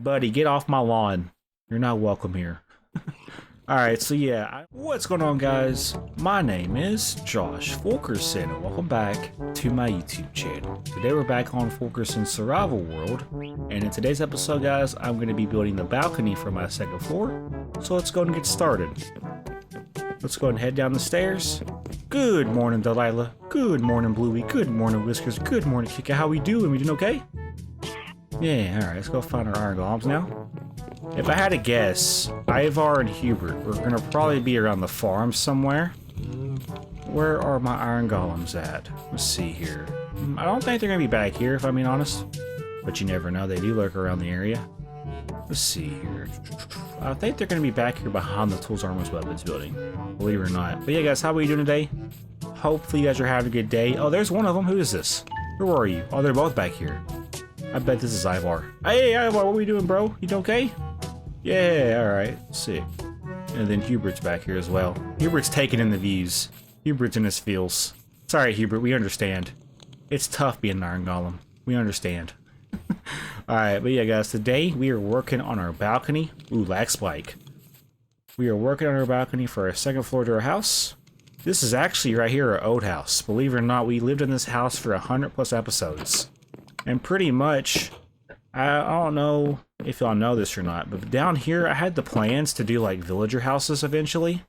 Buddy, get off my lawn. You're not welcome here. Alright, so yeah, what's going on, guys? My name is Josh Fulkerson, and welcome back to my YouTube channel. Today we're back on Fulkerson's Survival World, and in today's episode, guys, I'm going to be building the balcony for my second floor. So let's go and get started. Let's go and head down the stairs. Good morning, Delilah. Good morning, Bluey. Good morning, Whiskers. Good morning, Kika. How we doing? We doing okay? Yeah, alright, let's go find our iron golems now. If I had to guess, Ivar and Hubert are going to probably be around the farm somewhere. Where are my iron golems at? Let's see here. I don't think they're going to be back here, if I'm being honest. But you never know, they do lurk around the area. Let's see here. I think they're going to be back here behind the tools, armors, weapons building. Believe it or not. But yeah, guys, how are you doing today? Hopefully you guys are having a good day. Oh, there's one of them. Who is this? Who are you? Oh, they're both back here. I bet this is Ivar. Hey, Ivar, what are we doing, bro? You doing okay? Yeah, alright. Sick. And then Hubert's back here as well. Hubert's taking in the views. Hubert's in his feels. Sorry, Hubert, we understand. It's tough being an iron golem. We understand. Alright, but yeah, guys, today we are working on our balcony. Ooh, lag spike. We are working on our balcony for our second floor to our house. This is actually right here our old house. Believe it or not, we lived in this house for 100+ episodes. And pretty much, I don't know if y'all know this or not, but down here I had the plans to do like villager houses eventually.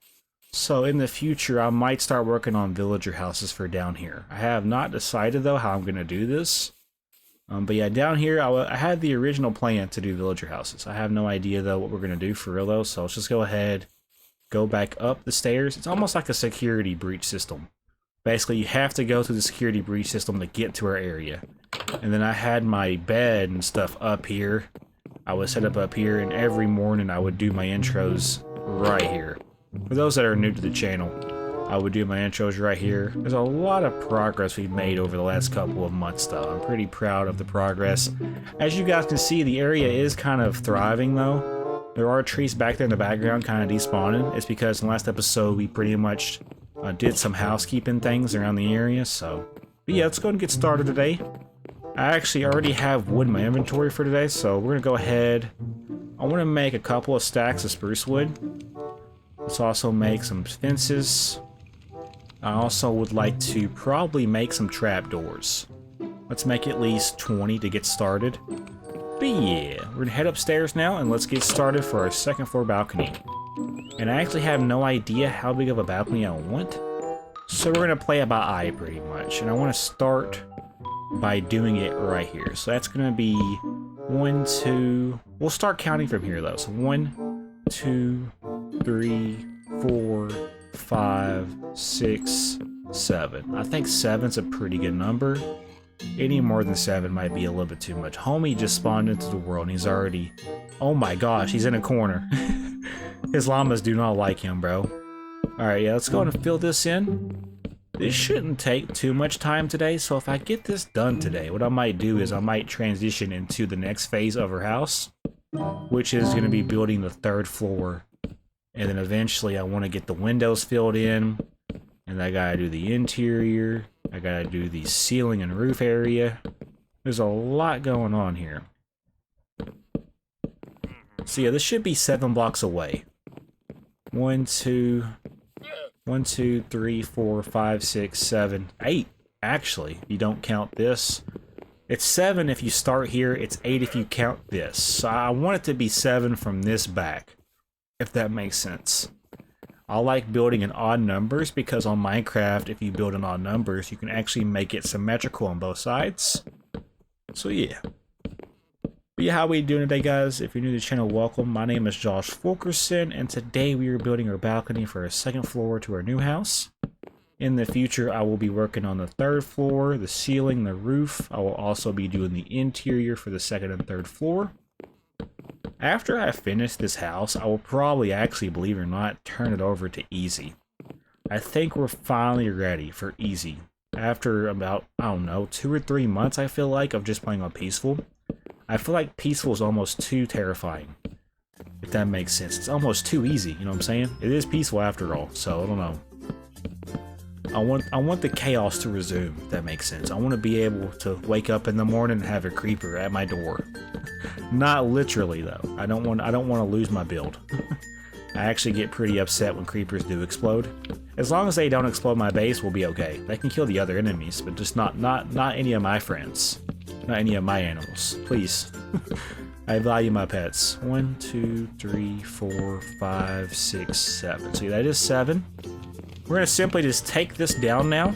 So in the future I might start working on villager houses for down here. I have not decided though how I'm going to do this. But yeah, down here I had the original plan to do villager houses. I have no idea though what we're going to do for real though, so let's just go ahead, go back up the stairs. It's almost like a security breach system. Basically you have to go through the security breach system to get to our area. And then I had my bed and stuff up here. I would set up here, and every morning I would do my intros right here. For those that are new to the channel, I would do my intros right here. There's a lot of progress we've made over the last couple of months though. I'm pretty proud of the progress. As you guys can see, the area is kind of thriving though. There are trees back there in the background kind of despawning. It's because in the last episode we pretty much did some housekeeping things around the area. So, but yeah, let's go and get started today. I actually already have wood in my inventory for today, so we're gonna go ahead. I want to make a couple of stacks of spruce wood. Let's also make some fences. I also would like to probably make some trapdoors. Let's make at least 20 to get started. But yeah, we're gonna head upstairs now and let's get started for our second floor balcony. And I actually have no idea how big of a balcony I want, so we're gonna play it by eye pretty much. And I want to start by doing it right here. So that's gonna be 1, 2. We'll start counting from here though. So 1, 2, 3, 4, 5, 6, 7. I think 7's a pretty good number. Any more than 7 might be a little bit too much. Homie just spawned into the world and he's already, oh my gosh, he's in a corner. His llamas do not like him, bro. Alright, yeah, let's go and fill this in. This shouldn't take too much time today, so if I get this done today, what I might do is I might transition into the next phase of our house, which is going to be building the third floor. And then eventually I want to get the windows filled in, and I gotta do the interior, I gotta do the ceiling and roof area. There's a lot going on here. So yeah, this should be 7 blocks away. 1, 2, 3, 4, 5, 6, 7, 8. Actually, you don't count this. It's 7 if you start here, it's 8 if you count this. So I want it to be 7 from this back, if that makes sense. I like building in odd numbers because on Minecraft, if you build in odd numbers, you can actually make it symmetrical on both sides. So yeah. But yeah, how we doing today, guys? If you're new to the channel, welcome. My name is Josh Fulkerson, and today we are building our balcony for our second floor to our new house. In the future, I will be working on the third floor, the ceiling, the roof. I will also be doing the interior for the second and third floor. After I finish this house, I will probably actually, believe it or not, turn it over to easy. I think we're finally ready for easy. After about, I don't know, 2 or 3 months, I feel like, of just playing on peaceful. I feel like peaceful is almost too terrifying, if that makes sense. It's almost too easy, you know what I'm saying? It is peaceful after all, so I don't know. I want the chaos to resume, if that makes sense. I want to be able to wake up in the morning and have a creeper at my door. Not literally though. I don't want to lose my build. I actually get pretty upset when creepers do explode. As long as they don't explode my base, we'll be okay. They can kill the other enemies, but just not any of my friends. Not any of my animals. Please. I value my pets. 1, 2, 3, 4, 5, 6, 7. See, that is 7. We're gonna simply just take this down now.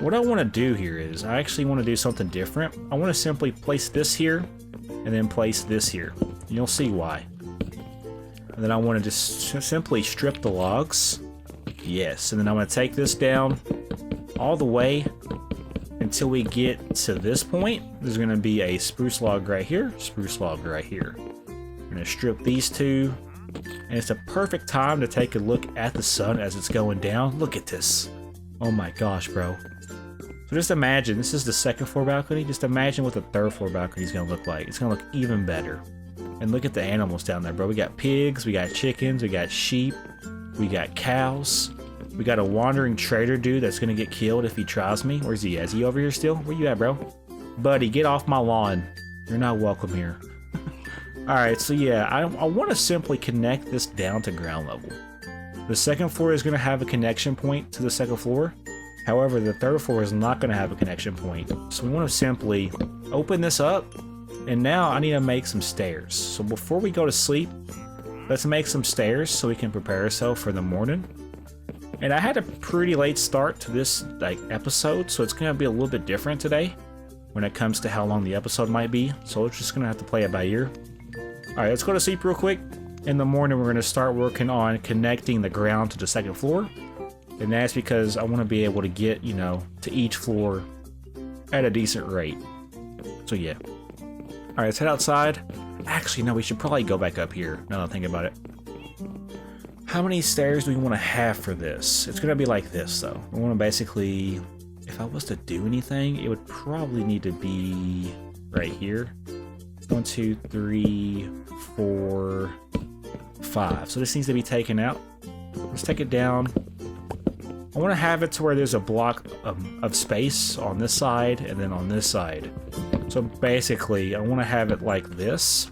What I want to do here is, I actually want to do something different. I want to simply place this here, and then place this here. You'll see why. And then I want to just simply strip the logs. Yes, and then I'm going to take this down all the way until we get to this point. There's going to be a spruce log right here, spruce log right here. I'm going to strip these two, and it's a perfect time to take a look at the sun as it's going down. Look at this. Oh my gosh, bro. So just imagine, this is the second floor balcony. Just imagine what the third floor balcony is going to look like. It's going to look even better. And look at the animals down there, bro. We got pigs, we got chickens, we got sheep, we got cows. We got a wandering trader dude that's going to get killed if he tries me. Where's he at? Is he over here still? Where you at, bro? Buddy, get off my lawn. You're not welcome here. Alright, so yeah, I want to simply connect this down to ground level. The second floor is going to have a connection point to the second floor. However, the third floor is not going to have a connection point. So we want to simply open this up. And now I need to make some stairs. So before we go to sleep, let's make some stairs so we can prepare ourselves for the morning. And I had a pretty late start to this episode, so it's going to be a little bit different today when it comes to how long the episode might be. So we're just going to have to play it by ear. Alright, let's go to sleep real quick. In the morning, we're going to start working on connecting the ground to the second floor. And that's because I want to be able to get, you know, to each floor at a decent rate. So yeah. Alright, let's head outside. Actually, no, we should probably go back up here, now that I think about it. How many stairs do we want to have for this? It's going to be like this, though. We want to basically, if I was to do anything, it would probably need to be right here. 1, 2, 3, 4, 5. So this needs to be taken out. Let's take it down. I want to have it to where there's a block of space on this side and then on this side. So basically, I want to have it like this,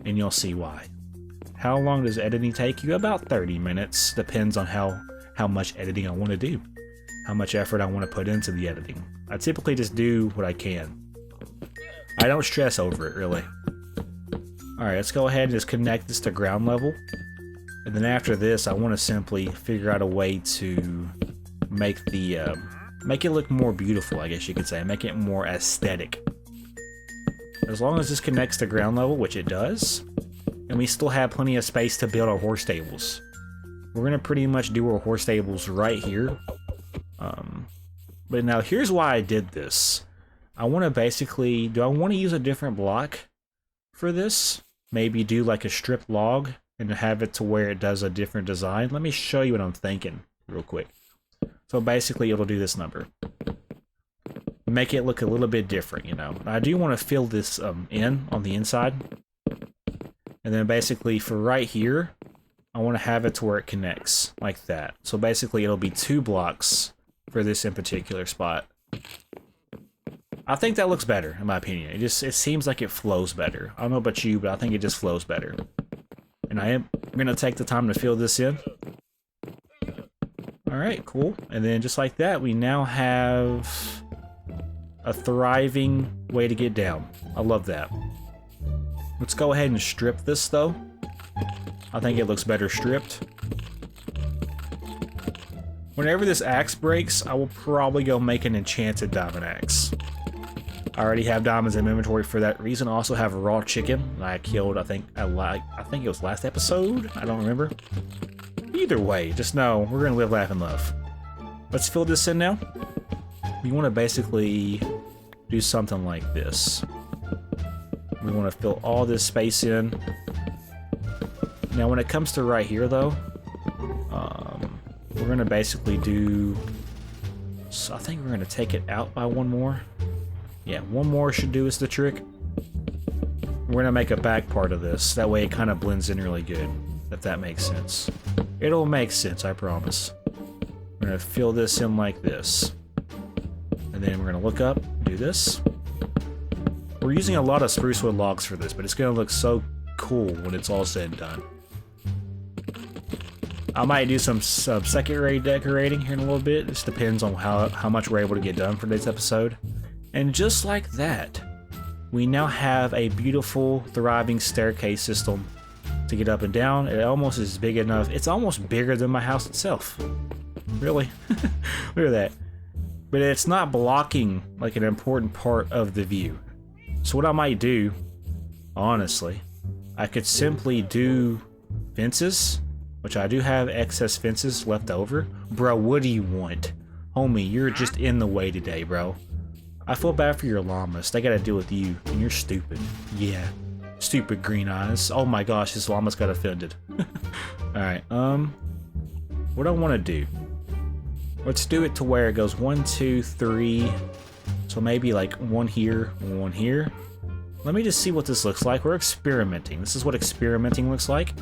and you'll see why. How long does editing take you? About 30 minutes. Depends on how much editing I want to do. How much effort I want to put into the editing. I typically just do what I can. I don't stress over it, really. Alright, let's go ahead and just connect this to ground level. And then after this, I want to simply figure out a way to make the make it look more beautiful, I guess you could say. Make it more aesthetic. As long as this connects to ground level, which it does, and we still have plenty of space to build our horse stables. We're going to pretty much do our horse stables right here. But now here's why I did this. I want to basically, do I want to use a different block for this? Maybe do like a stripped log and have it to where it does a different design. Let me show you what I'm thinking real quick. So basically it'll do this number. Make it look a little bit different, you know. I do want to fill this in on the inside. And then basically for right here, I want to have it to where it connects like that. So basically it'll be 2 blocks for this in particular spot. I think that looks better, in my opinion. It seems like it flows better. I don't know about you, but I think it just flows better. And I am going to take the time to fill this in. Alright, cool. And then just like that, we now have a thriving way to get down. I love that. Let's go ahead and strip this, though. I think it looks better stripped. Whenever this axe breaks, I will probably go make an enchanted diamond axe. I already have diamonds in inventory for that reason. I also have raw chicken I killed, I think it was last episode? I don't remember. Either way, just know we're gonna live, laugh, and love. Let's fill this in now. We want to basically do something like this. We want to fill all this space in. Now when it comes to right here though, we're going to basically do, so I think we're going to take it out by 1 more. Yeah, 1 more should do us the trick. We're going to make a back part of this, that way it kind of blends in really good, if that makes sense. It'll make sense, I promise. We're going to fill this in like this. And then we're going to look up, do this. We're We're using a lot of spruce wood logs for this, but it's gonna look so cool when it's all said and done. I might do some secondary decorating here in a little bit. This depends on how much we're able to get done for this episode. And just like that, we now have a beautiful, thriving staircase system to get up and down. It almost is big enough. It's almost bigger than my house itself. Really? Look at that. But it's not blocking like an important part of the view. So what I might do, honestly, I could simply do fences, which I do have excess fences left over. Bro, what do you want? Homie, you're just in the way today, bro. I feel bad for your llamas. They gotta deal with you, and you're stupid. Yeah, stupid green eyes. Oh my gosh, this llama's got offended. Alright, what I want to do, let's do it to where it goes 1, 2, 3. So maybe like one here, one here. Let me just see what this looks like. We're experimenting. This is what experimenting looks like.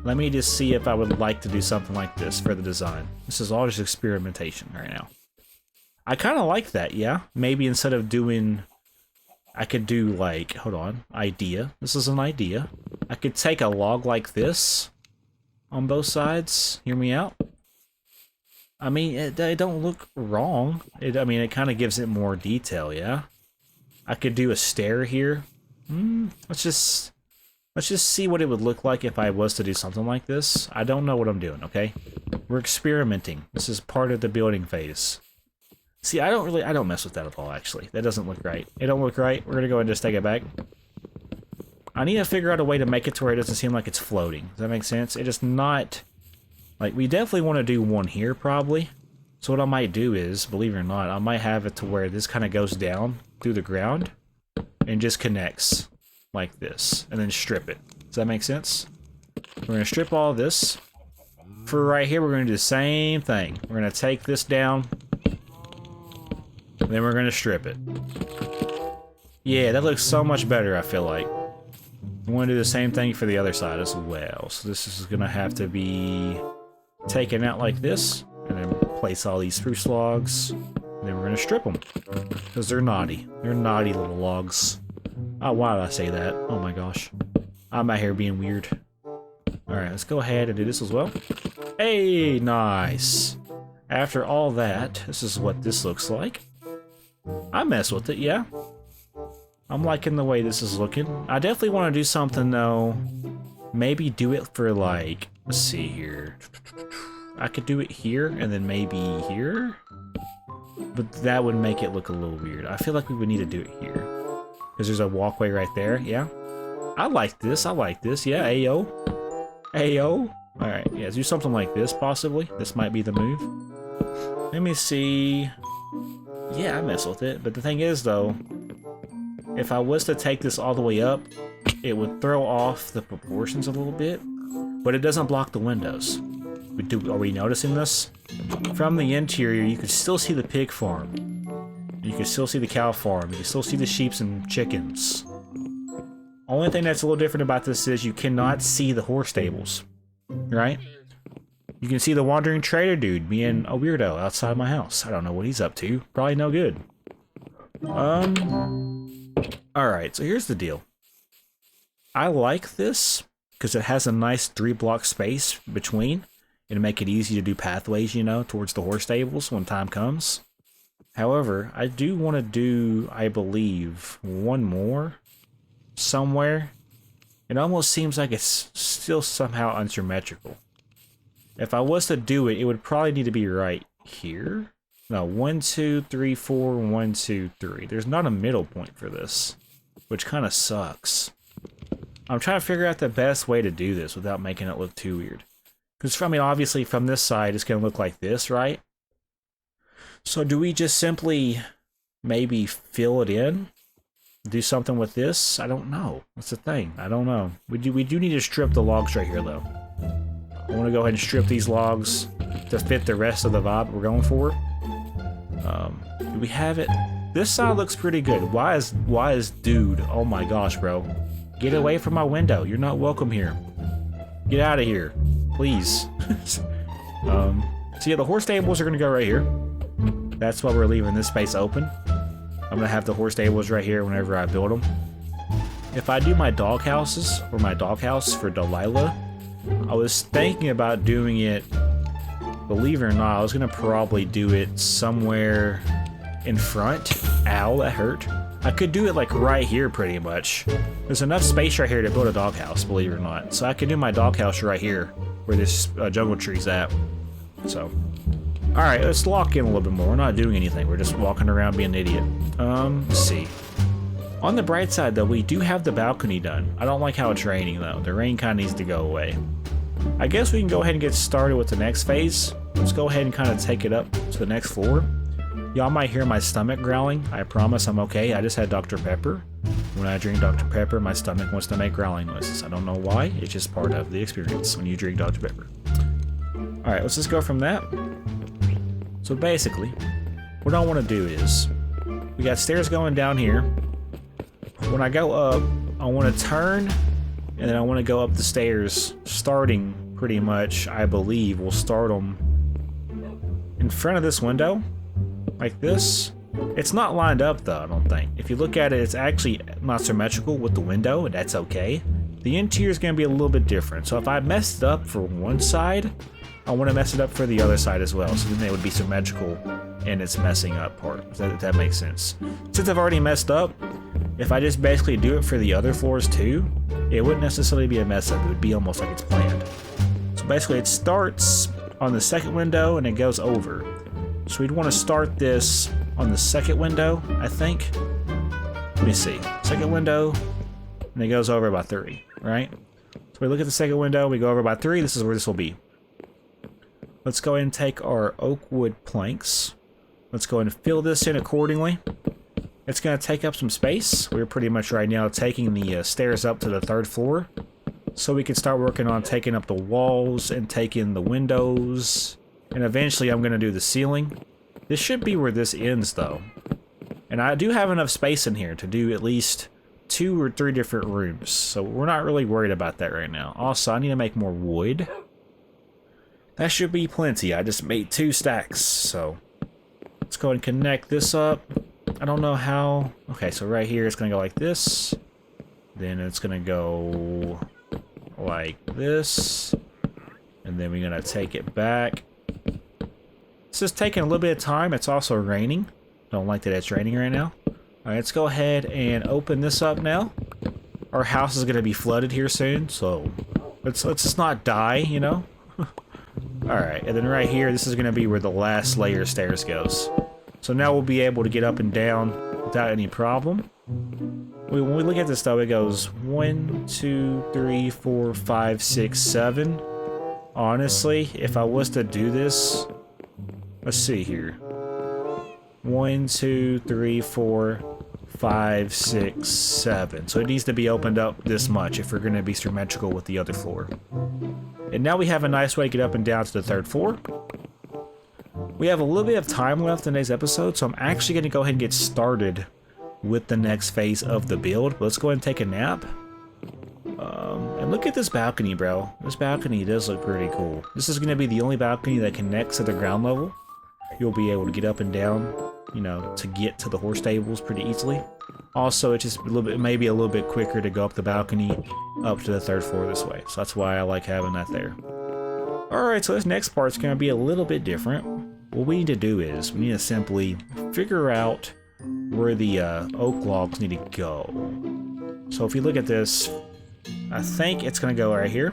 Let me just see if I would like to do something like this for the design. This is all just experimentation right now. I kind of like that, yeah. Maybe instead of doing, I could do like, hold on, idea. This is an idea. I could take a log like this on both sides. Hear me out. I mean, they don't look wrong. I mean, it kind of gives it more detail, yeah. I could do a stair here. Let's just see what it would look like if I was to do something like this. I don't know what I'm doing, okay? We're experimenting. This is part of the building phase. See, I don't mess with that at all, actually. That doesn't look right. It don't look right. We're gonna go ahead and just take it back. I need to figure out a way to make it to where it doesn't seem like it's floating. Does that make sense? It is not... Like, we definitely want to do one here, probably. So what I might do is, believe it or not, I might have it to where this kind of goes down through the ground and just connects like this, and then strip it. Does that make sense? We're going to strip all this. For right here, we're going to do the same thing. We're going to take this down, and then we're going to strip it. Yeah, that looks so much better, I feel like. We want to do the same thing for the other side as well. So this is going to have to be taken out like this, and then place all these spruce logs, and then we're going to strip them. Because they're naughty. They're naughty little logs. Oh, why did I say that? Oh my gosh. I'm out here being weird. Alright, let's go ahead and do this as well. Hey, nice. After all that, this is what this looks like. I mess with it, yeah. I'm liking the way this is looking. I definitely want to do something, though. Maybe do it for, like, let's see here. I could do it here, and then maybe here? But that would make it look a little weird. I feel like we would need to do it here. Because there's a walkway right there, yeah? I like this, yeah, ayo. Ayo. Alright, yeah, let's do something like this, possibly. This might be the move. Let me see... Yeah, I mess with it, but the thing is, though, if I was to take this all the way up, it would throw off the proportions a little bit, but it doesn't block the windows. Are we noticing this? From the interior, you can still see the pig farm. You can still see the cow farm. You can still see the sheep and chickens. Only thing that's a little different about this is you cannot see the horse stables, right? You can see the wandering trader dude being a weirdo outside my house. I don't know what he's up to. Probably no good. Alright, so here's the deal. I like this because it has a nice 3-block space between. It'll make it easy to do pathways, you know, towards the horse stables when time comes. However, I do want to do, I believe, one more somewhere. It almost seems like it's still somehow unsymmetrical. If I was to do it, it would probably need to be right here. No, 1, 2, 3, 4, 1, 2, 3. There's not a middle point for this, which kind of sucks. I'm trying to figure out the best way to do this without making it look too weird. Because, I mean, obviously from this side, it's going to look like this, right? So do we just simply maybe fill it in? Do something with this? I don't know. That's the thing. I don't know. We do need to strip the logs right here, though. I want to go ahead and strip these logs to fit the rest of the vibe we're going for. Do we have it? This side looks pretty good. Why is dude? Oh my gosh, bro. Get away from my window. You're not welcome here. Get out of here. Please. So yeah, the horse stables are going to go right here. That's why we're leaving this space open. I'm gonna have the horse stables right here whenever I build them. If I do my dog houses, or my dog house for Delilah, I was thinking about doing it, believe it or not, I was gonna probably do it somewhere in front. Ow, that hurt. I could do it like right here pretty much. There's enough space right here to build a doghouse, believe it or not. So I could do my doghouse right here, where this jungle tree's at. So, alright, let's lock in a little bit more. We're not doing anything, we're just walking around being an idiot. Let's see. On the bright side though, we do have the balcony done. I don't like how it's raining though. The rain kind of needs to go away. I guess we can go ahead and get started with the next phase. Let's go ahead and kind of take it up to the next floor. Y'all might hear my stomach growling. I promise I'm okay. I just had Dr. Pepper. When I drink Dr. Pepper, my stomach wants to make growling noises. I don't know why. It's just part of the experience when you drink Dr. Pepper. Alright, let's just go from that. So basically, what I want to do is, we got stairs going down here. When I go up, I want to turn, and then I want to go up the stairs, starting pretty much, I believe, we'll start them in front of this window, like this. It's not lined up though, I don't think. If you look at it, it's actually not symmetrical with the window, and that's okay. The interior is going to be a little bit different, so if I messed up for one side, I want to mess it up for the other side as well, so then they would be symmetrical in its messing up part, if that makes sense. Since I've already messed up, if I just basically do it for the other floors too, it wouldn't necessarily be a mess up, it would be almost like it's planned. So basically it starts on the second window and it goes over. So we'd want to start this on the second window, I think. Let me see. Second window, and it goes over by 3, right? So we look at the second window, we go over by 3, this is where this will be. Let's go ahead and take our oak wood planks. Let's go ahead and fill this in accordingly. It's going to take up some space. We're pretty much right now taking the stairs up to the 3rd floor. So we can start working on taking up the walls and taking the windows. And eventually I'm going to do the ceiling. This should be where this ends though. And I do have enough space in here to do at least 2 or 3 different rooms. So we're not really worried about that right now. Also, I need to make more wood. That should be plenty. I just made 2 stacks. So let's go ahead and connect this up. I don't know how. Okay, so right here it's going to go like this. Then it's going to go like this. And then we're going to take it back. This is taking a little bit of time. It's also raining. Don't like that it's raining right now. Alright, let's go ahead and open this up now. Our house is going to be flooded here soon, so let's just not die, you know? Alright, and then right here, this is going to be where the last layer of stairs goes. So now we'll be able to get up and down without any problem. When we look at this though, it goes 1, 2, 3, 4, 5, 6, 7. Honestly, if I was to do this, let's see here. 1, 2, 3, 4, 5, 6, 7. So it needs to be opened up this much if we're going to be symmetrical with the other floor. And now we have a nice way to get up and down to the 3rd floor. We have a little bit of time left in today's episode, so I'm actually going to go ahead and get started with the next phase of the build. Let's go ahead and take a nap. And look at this balcony, bro. This balcony does look pretty cool. This is going to be the only balcony that connects to the ground level. You'll be able to get up and down, you know, to get to the horse stables pretty easily. Also, it's just a little bit, maybe a little bit quicker to go up the balcony up to the 3rd floor this way. So that's why I like having that there. Alright, so this next part's going to be a little bit different. What we need to do is, we need to simply figure out where the oak logs need to go. So if you look at this, I think it's going to go right here.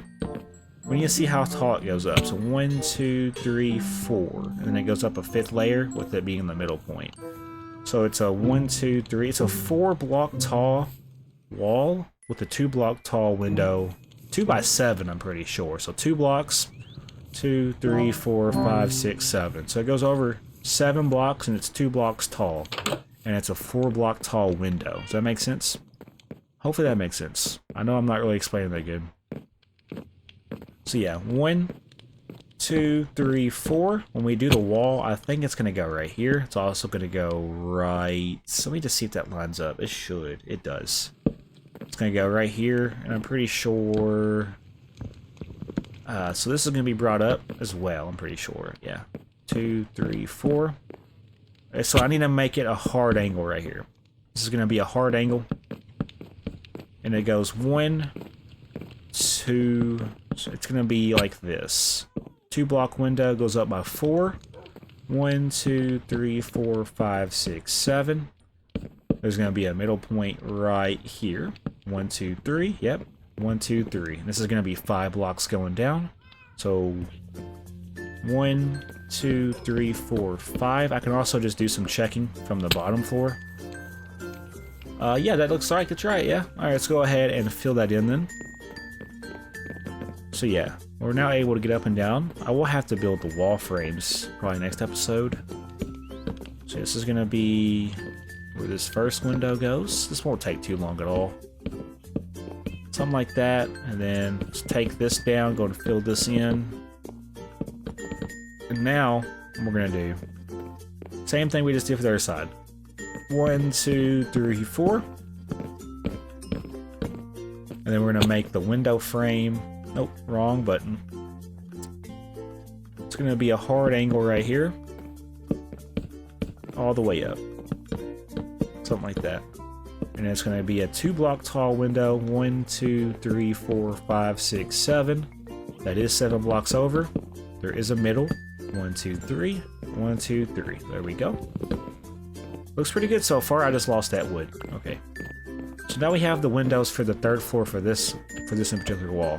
We need to see how tall it goes up. So 1, 2, 3, 4. And then it goes up a 5th layer with it being the middle point. So it's a 1, 2, 3. It's a 4 block tall wall with a 2 block tall window. 2 by 7, I'm pretty sure. So 2 blocks. 2, 3, 4, 5, 6, 7. So it goes over 7 blocks and it's 2 blocks tall. And it's a 4 block tall window. Does that make sense? Hopefully that makes sense. I know I'm not really explaining that good. So yeah, 1, 2, 3, 4. When we do the wall, I think it's going to go right here. It's also going to go right... So let me just see if that lines up. It should. It does. It's going to go right here. And I'm pretty sure... so this is going to be brought up as well, I'm pretty sure. Yeah. 2, 3, 4. So I need to make it a hard angle right here. This is going to be a hard angle. And it goes 1, 2, so it's going to be like this. 2 block window goes up by 4. 1, 2, 3, 4, 5, 6, 7. There's going to be a middle point right here. 1, 2, 3. Yep. 1, 2, 3. And this is going to be 5 blocks going down. So 1, 2, 3, 4, 5. I can also just do some checking from the bottom floor. Yeah, that looks like it's right, yeah. Alright, let's go ahead and fill that in then. So yeah, we're now able to get up and down. I will have to build the wall frames probably next episode. So this is going to be where this first window goes. This won't take too long at all. Something like that, and then let's take this down, go and fill this in. And now, what we're going to do, same thing we just did for the other side. 1, 2, 3, 4. And then we're going to make the window frame. Nope, wrong button. It's going to be a hard angle right here. All the way up. Something like that. And it's going to be a 2 block tall window. 1, 2, 3, 4, 5, 6, 7. That is 7 blocks over. There is a middle. 1, 2, 3. 1, 2, 3. There we go. Looks pretty good so far. I just lost that wood. Okay. So now we have the windows for the 3rd floor for this in particular wall.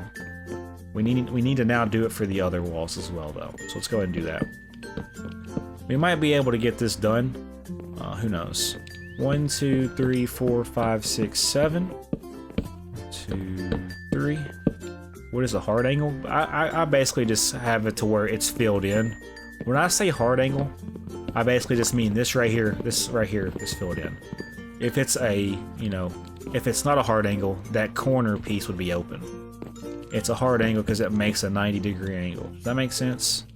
We need to now do it for the other walls as well, though. So let's go ahead and do that. We might be able to get this done. Who knows? 1, 2, 3, 4, 5, 6, 7. 2, 3. What is a hard angle? I basically just have it to where it's filled in. When I say hard angle, I basically just mean this right here is filled in. If it's a, if it's not a hard angle, that corner piece would be open. It's a hard angle because it makes a 90-degree angle. Does that make sense?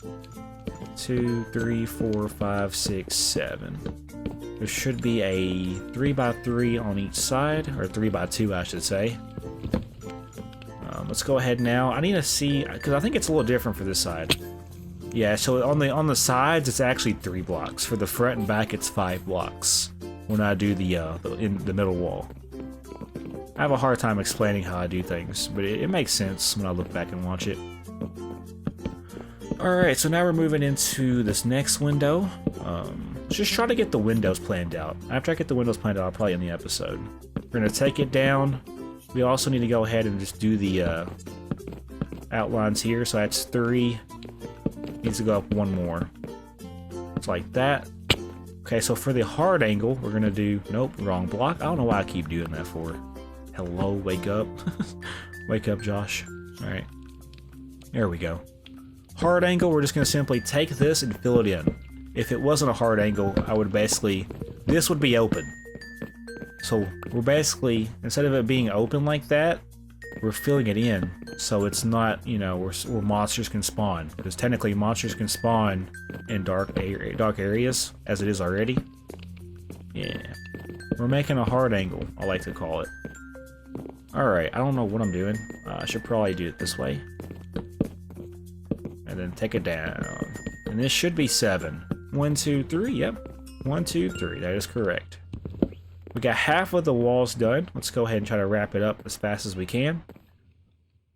2, 3, 4, 5, 6, 7. There should be a 3x3 on each side, or 3x2 I should say. Let's go ahead now. I need to see, because I think it's a little different for this side. Yeah, so on the sides it's actually 3 blocks. For the front and back it's 5 blocks. When I do in the middle wall. I have a hard time explaining how I do things, but it makes sense when I look back and watch it. Alright, so now we're moving into this next window. Just try to get the windows planned out. After I get the windows planned out, I'll probably end the episode. We're going to take it down. We also need to go ahead and just do the outlines here. So that's 3. Needs to go up 1 more. It's like that. Okay, so for the hard angle, we're going to do... Nope, wrong block. I don't know why I keep doing that for. Hello, wake up. Wake up, Josh. Alright. There we go. Hard angle, we're just going to simply take this and fill it in. If it wasn't a hard angle, I would basically... This would be open. So we're basically, instead of it being open like that, we're filling it in. So it's not, where monsters can spawn. Because technically monsters can spawn in dark areas, as it is already. Yeah. We're making a hard angle, I like to call it. Alright, I don't know what I'm doing. I should probably do it this way. And then take it down. And this should be 7. 1, 2, 3, yep. 1, 2, 3, that is correct. We got half of the walls done. Let's go ahead and try to wrap it up as fast as we can.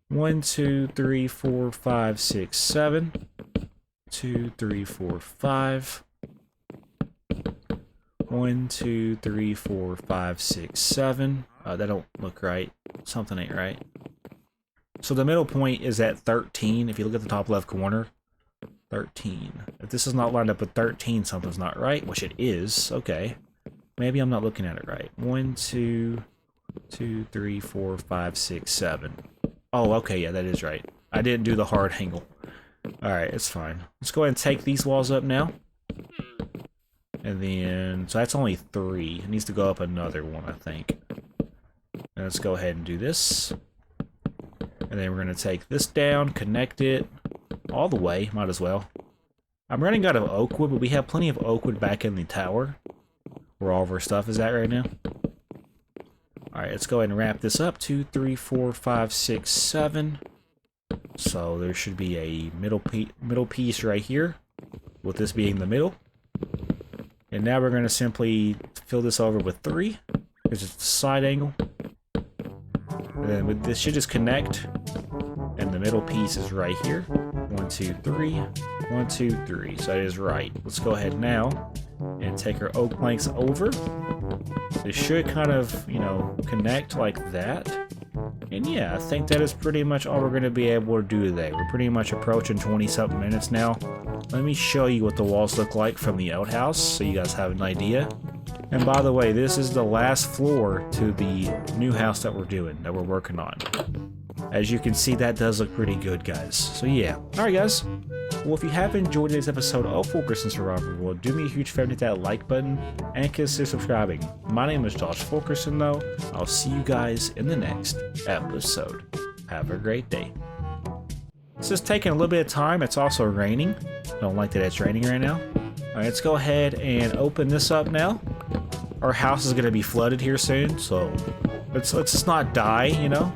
1, 2, 3, 4, 5, 6, 7. 2, 3, 4, 5. 1, 2, 3, 4, 5, 6, 7. That don't look right. Something ain't right. So the middle point is at 13. If you look at the top left corner, 13. If this is not lined up with 13, something's not right, which it is. Okay. Maybe I'm not looking at it right. 1, 2, 3, 4, 5, 6, 7. Oh, okay, yeah, that is right. I didn't do the hard angle. Alright, it's fine. Let's go ahead and take these walls up now. And then, so that's only 3. It needs to go up another 1, I think. And let's go ahead and do this. And then we're going to take this down, connect it all the way, might as well. I'm running out of oak wood, but we have plenty of oak wood back in the tower, where all of our stuff is at right now. Alright, let's go ahead and wrap this up. 2, 3, 4, 5, 6, 7. So there should be a middle piece right here, with this being the middle. And now we're going to simply fill this over with 3. because it's the side angle. And then with this should just connect, and the middle piece is right here. 1, 2, 3. 1, 2, 3. So that is right. Let's go ahead now and take our oak planks over. It should kind of, you know, connect like that. And yeah, I think that is pretty much all we're going to be able to do today. We're pretty much approaching 20-something minutes now. Let me show you what the walls look like from the outhouse so you guys have an idea. And by the way, this is the last floor to the new house that we're working on. As you can see, that does look pretty good, guys. So yeah. Alright, guys. Well, if you have enjoyed today's episode of FU7KERSON's Survival World, do me a huge favor, hit that like button and consider subscribing. My name is Josh FU7KERSON, though. I'll see you guys in the next episode. Have a great day. This is taking a little bit of time. It's also raining. Don't like that it's raining right now. Alright, let's go ahead and open this up now. Our house is going to be flooded here soon, so let's just not die, you know?